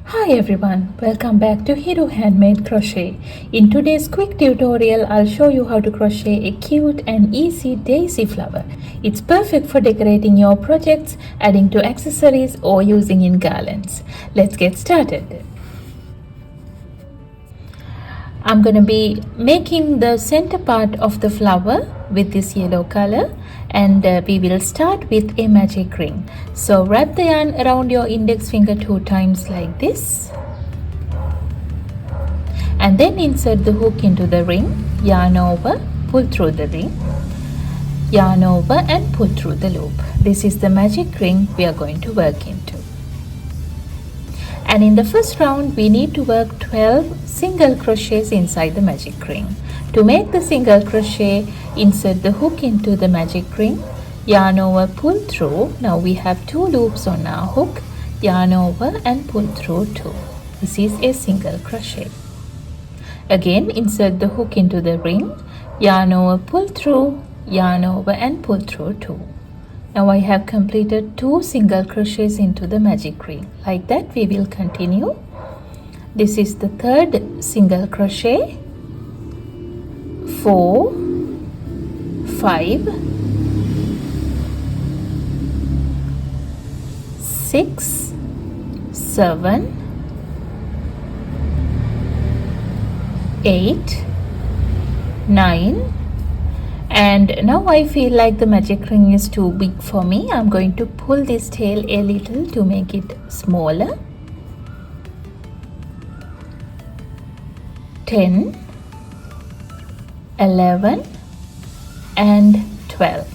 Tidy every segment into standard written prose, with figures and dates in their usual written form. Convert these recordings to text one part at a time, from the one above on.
Hi everyone, welcome back to Hero Handmade Crochet. In today's quick tutorial, I'll show you how to crochet a cute and easy daisy flower. It's perfect for decorating your projects, adding to accessories or using in garlands. Let's get started. I'm going to be making the center part of the flower with this yellow color, and we will start with a magic ring. So wrap the yarn around your index finger 2 times like this, and then insert the hook into the ring, yarn over, pull through the ring, yarn over and pull through the loop. This is the magic ring we are going to work into. And in the first round we need to work 12 single crochets inside the magic ring. To make the single crochet, insert the hook into the magic ring, yarn over, pull through. Now we have 2 loops on our hook, yarn over and pull through 2. This is a single crochet. Again, insert the hook into the ring, yarn over, pull through, yarn over and pull through 2. Now I have completed 2 single crochets into the magic ring. Like that we will continue. This is the 3rd single crochet. 4, 5, 6, 7, 8, 9, and now I feel like the magic ring is too big for me. I'm going to pull this tail a little to make it smaller. 10, 11 and 12.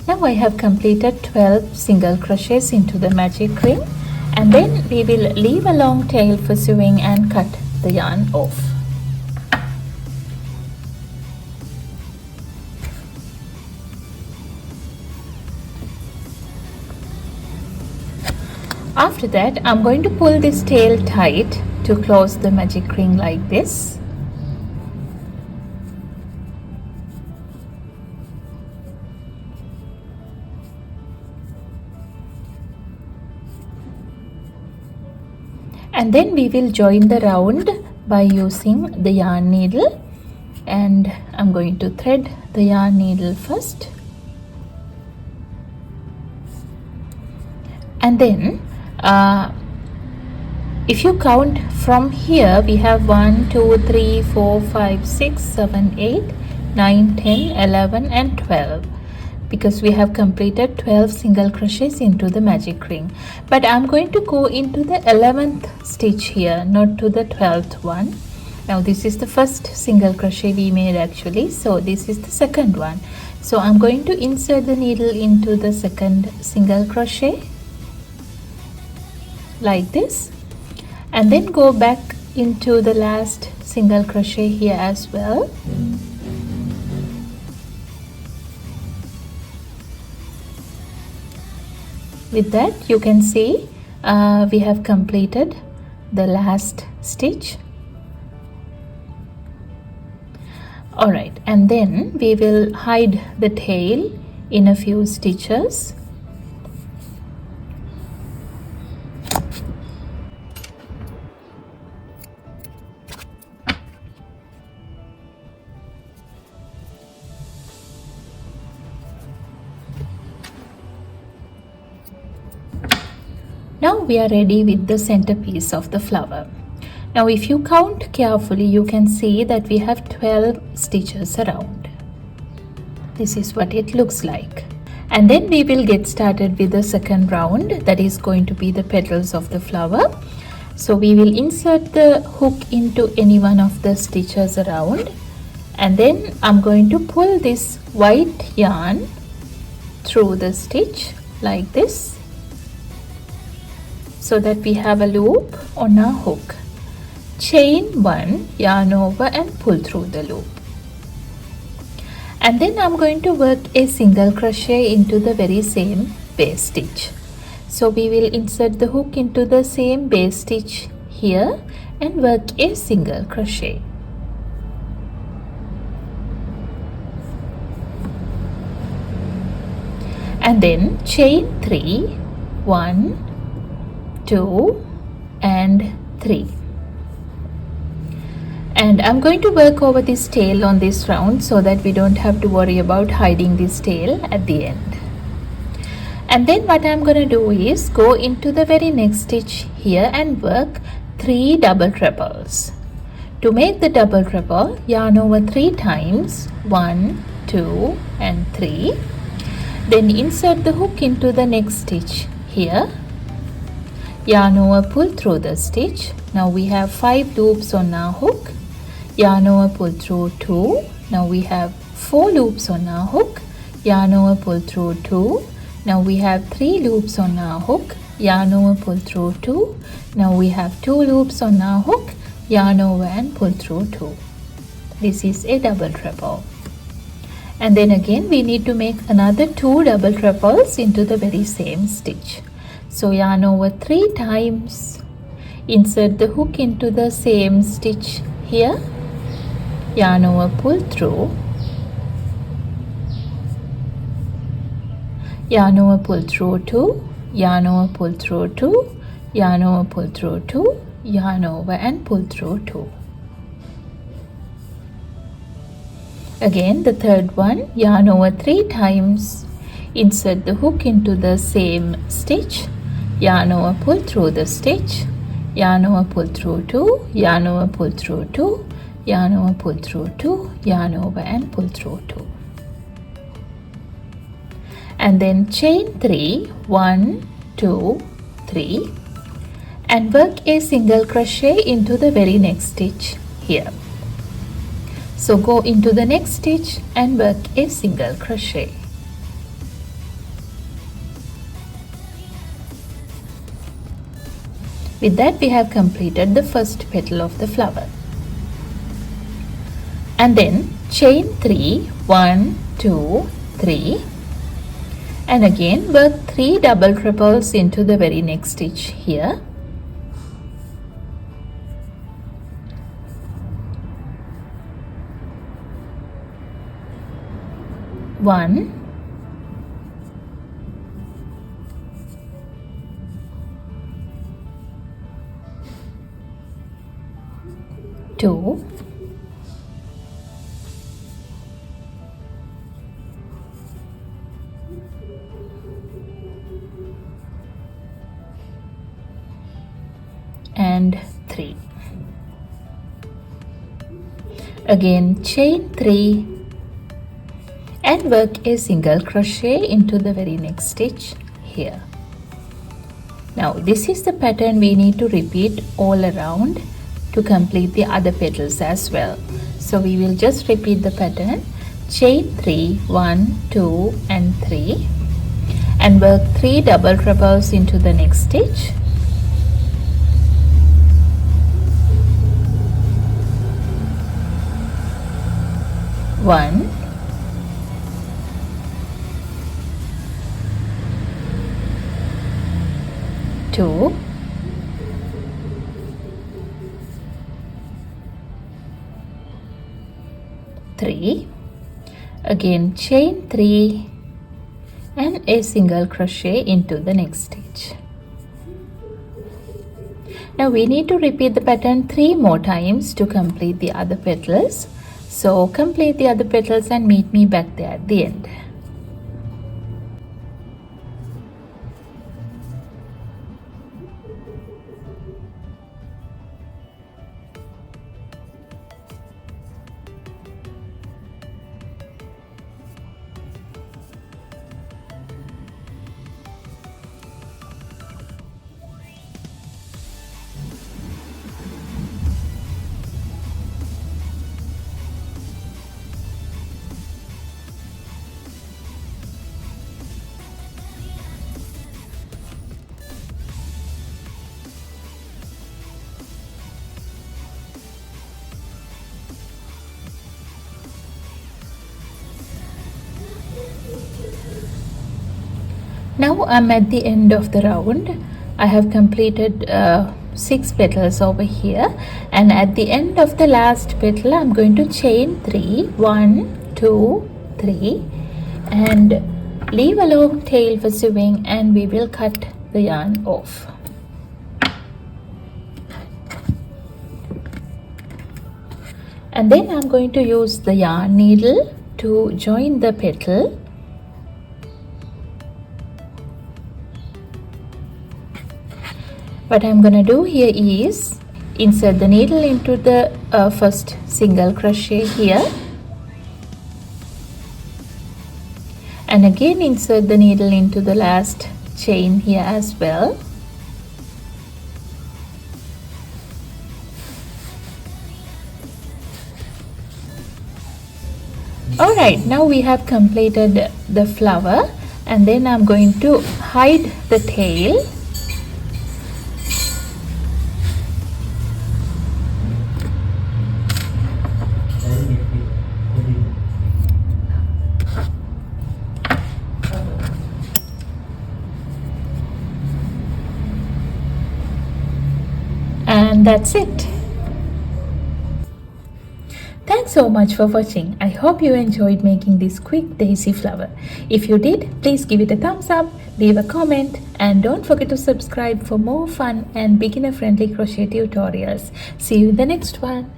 Now I have completed 12 single crochets into the magic ring, and then we will leave a long tail for sewing and cut the yarn off. After that, I'm going to pull this tail tight to close the magic ring like this. And then we will join the round by using the yarn needle, and I'm going to thread the yarn needle first, and then if you count from here, we have 1, 2, 3, 4, 5, 6, 7, 8, 9, 10, 11 and 12, because we have completed 12 single crochets into the magic ring. But I'm going to go into the 11th stitch here, not to the 12th one. Now this is the first single crochet we made actually, so this is the second one. So I'm going to insert the needle into the second single crochet like this, and then go back into the last single crochet here as well. With that you can see we have completed the last stitch. Alright, and then we will hide the tail in a few stitches. Now we are ready with the centerpiece of the flower. Now if you count carefully, you can see that we have 12 stitches around. This is what it looks like. And then we will get started with the second round, that is going to be the petals of the flower. So we will insert the hook into any one of the stitches around, and then I'm going to pull this white yarn through the stitch like this, so that we have a loop on our hook. Chain 1, yarn over and pull through the loop. And then I'm going to work a single crochet into the very same base stitch. So we will insert the hook into the same base stitch here and work a single crochet. and then chain 3, 1, 2 and 3. And I'm going to work over this tail on this round so that we don't have to worry about hiding this tail at the end. And then what I'm going to do is go into the very next stitch here and work 3 double trebles. To make the double treble, yarn over 3 times, 1, 2 and 3. Then insert the hook into the next stitch here. Yarn over, pull through the stitch. Now we have 5 loops on our hook. Yarn over, pull through 2. Now we have 4 loops on our hook. Yarn over, pull through 2. Now we have 3 loops on our hook. Yarn over, pull through 2. Now we have 2 loops on our hook. Yarn over and pull through 2. This is a double treble. And then again we need to make another 2 double trebles into the very same stitch. So yarn over 3 times, insert the hook into the same stitch here, yarn over, pull through, yarn over, pull through 2, yarn over, pull through 2, yarn over, pull through 2, yarn over and pull through 2. Again the third one, yarn over 3 times, insert the hook into the same stitch, yarn over, pull through the stitch, yarn over, pull through 2, yarn over, pull through 2, yarn over, pull through 2, yarn over and pull through 2. And then chain 3, 1, 2, 3 and work a single crochet into the very next stitch here. So go into the next stitch and work a single crochet. With that we have completed the first petal of the flower. And then chain 3, 1, 2, 3 and again work 3 double triples into the very next stitch here. One, two, and 3. Again chain 3 and work a single crochet into the very next stitch here. Now this is the pattern we need to repeat all around to complete the other petals as well. So we will just repeat the pattern, chain 3, 1, 2 and 3 and work 3 double triples into the next stitch. One, two, three, again chain 3 and a single crochet into the next stitch. Now we need to repeat the pattern 3 more times to complete the other petals. So complete the other petals and meet me back there at the end. Now I'm at the end of the round. I have completed 6 petals over here, and at the end of the last petal I'm going to chain 3, 1, 2, 3 and Leave a long tail for sewing and we will cut the yarn off. And then I'm going to use the yarn needle to join the petal. What I'm going to do here is insert the needle into the first single crochet here, and again insert the needle into the last chain here as well. Alright, now we have completed the flower, and then I'm going to hide the tail. And that's it. Thanks so much for watching. I hope you enjoyed making this quick daisy flower. If you did, please give it a thumbs up, leave a comment, and don't forget to subscribe for more fun and beginner friendly crochet tutorials. See you in the next one.